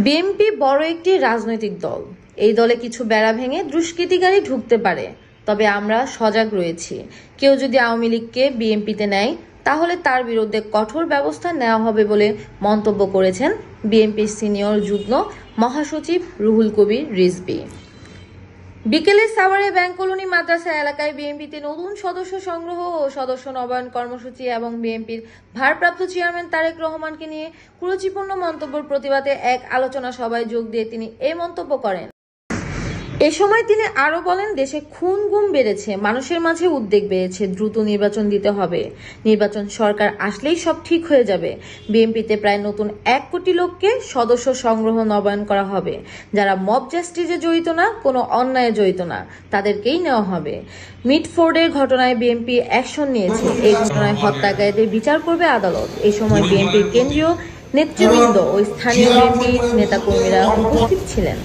BNP বড় একটি রাজনৈতিক দল। এই দলে কিছু বেড়া ভেঙে দুষ্কৃতিকারী ঢুকতে পারে, তবে আমরা সজাগ রয়েছি। কেউ যদি আওয়ামী লীগকে বিএনপিতে নেয় তাহলে তার বিরুদ্ধে কঠোর ব্যবস্থা নেওয়া হবে বলে মন্তব্য করেছেন বিএনপির সিনিয়র যুগ্ম মহাসচিব রুহুল কবির রিজভী। বিকেলে সাভারে ব্যাংক কলোনি মাদ্রাসা এলাকায় বিএনপিতে নতুন সদস্য সংগ্রহ ও সদস্য নবায়ন কর্মসূচি এবং বিএনপির ভারপ্রাপ্ত চেয়ারম্যান তারেক রহমানকে নিয়ে কুরুচিপূর্ণ মন্তব্যের প্রতিবাদে এক আলোচনা সভায় যোগ দিয়ে তিনি এই মন্তব্য করেন। এ সময় তিনি আরো বলেন, দেশে খুন গুম বেড়েছে, মানুষের মাঝে উদ্বেগ বেড়েছে, দ্রুত নির্বাচন দিতে হবে। নির্বাচন সরকার আসলেই সব ঠিক হয়ে যাবে। বিএনপিতে প্রায় নতুন 1 কোটি লোককে সদস্য সংগ্রহ নবায়ন করা হবে। যারা মব জাস্টিসে জড়িত না, কোনো অন্যায়ে জড়িত না, তাদেরকেই নেওয়া হবে। মিটফোর্ডের ঘটনায় বিএনপি অ্যাকশন নিয়েছে। এই ঘটনায় হত্যাকারীদের বিচার করবে আদালত। এই সময় বিএনপির কেন্দ্রীয় নেতৃবৃন্দ ও স্থানীয় বিএনপি নেতাকর্মীরা উপস্থিত ছিলেন।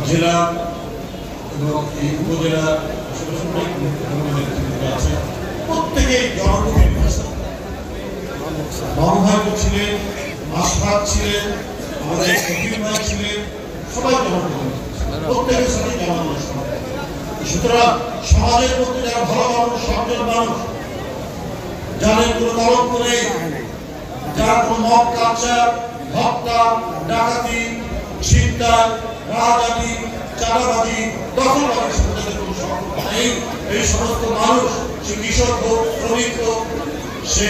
জেলা এবং উপজেলা আছে, প্রত্যেকেই জনগণের মনোভাব ছিলেন, আশফাক ছিলেন, আমাদের ভাই ছিলেন, সবাই জনগণ, প্রত্যেকের সাথে জনগণের সঙ্গে। সুতরাং সমাজের মধ্যে যারা ভালো মানুষ, সচেতন মানুষ, যাদের কোনো কলঙ্ক নেই, যারা কোনো মব কালচার, হত্যা, ডাকাতি, ছিনতাই, রাজনীতি, চাঁদাবাজি, দখলবাজির সাথে কোনো সম্পর্ক নেই, এই সমস্ত মানুষ, সে কৃষক হোক, শ্রমিক হোক, সে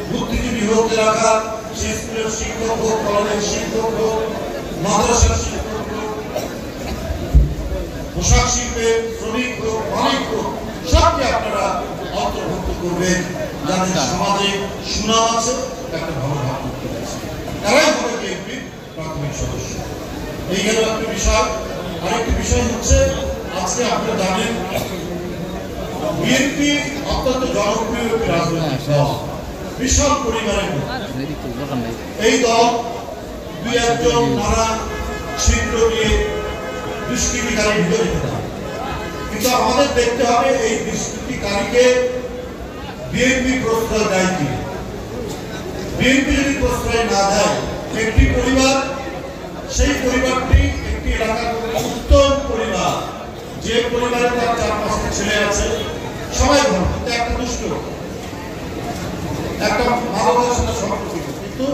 বুদ্ধিজীবী হোক এলাকা, সে স্কুলের শিক্ষক হোক, কলেজের শিক্ষক হোক, মাদ্রাসার শিক্ষক হোক, পোশাক শিল্পের শ্রমিক হোক, মালিক হোক, সবকে আপনারা অন্তর্ভুক্ত করবেন, যাদের সমাজে সুনাম আছে, একটা ভালো ভাব করতে পারছে। তারাই হবে বিএনপির প্রাথমিক সদস্য। এই গেল একটা বিষয়। আরেকটি বিষয় হচ্ছে, আজকে আপনারা জানেন বিএনপি অত্যন্ত জনপ্রিয় একটি রাজনৈতিক দল, বিশাল পরিবারের। এই দল 2-1 নানা ছিদ্র দিয়ে দুষ্কৃতিকারী ভিতরে যেতে হবে, কিন্তু আমাদের দেখতে হবে এই দুষ্কৃতিকারীকে বিএনপি প্রশ্রয় দেয় কি। বিএনপি যদি প্রশ্রয় না দেয়, একটি পরিবার, সেই পরিবারটি একটি এলাকার উত্তম পরিবার, যে পরিবারে তার 4-5টা ছেলে আছে, সবাই ভালো, কিন্তু একটা দুষ্ট, একটা মা বাবার সাথে সম্পর্কিত, কিন্তু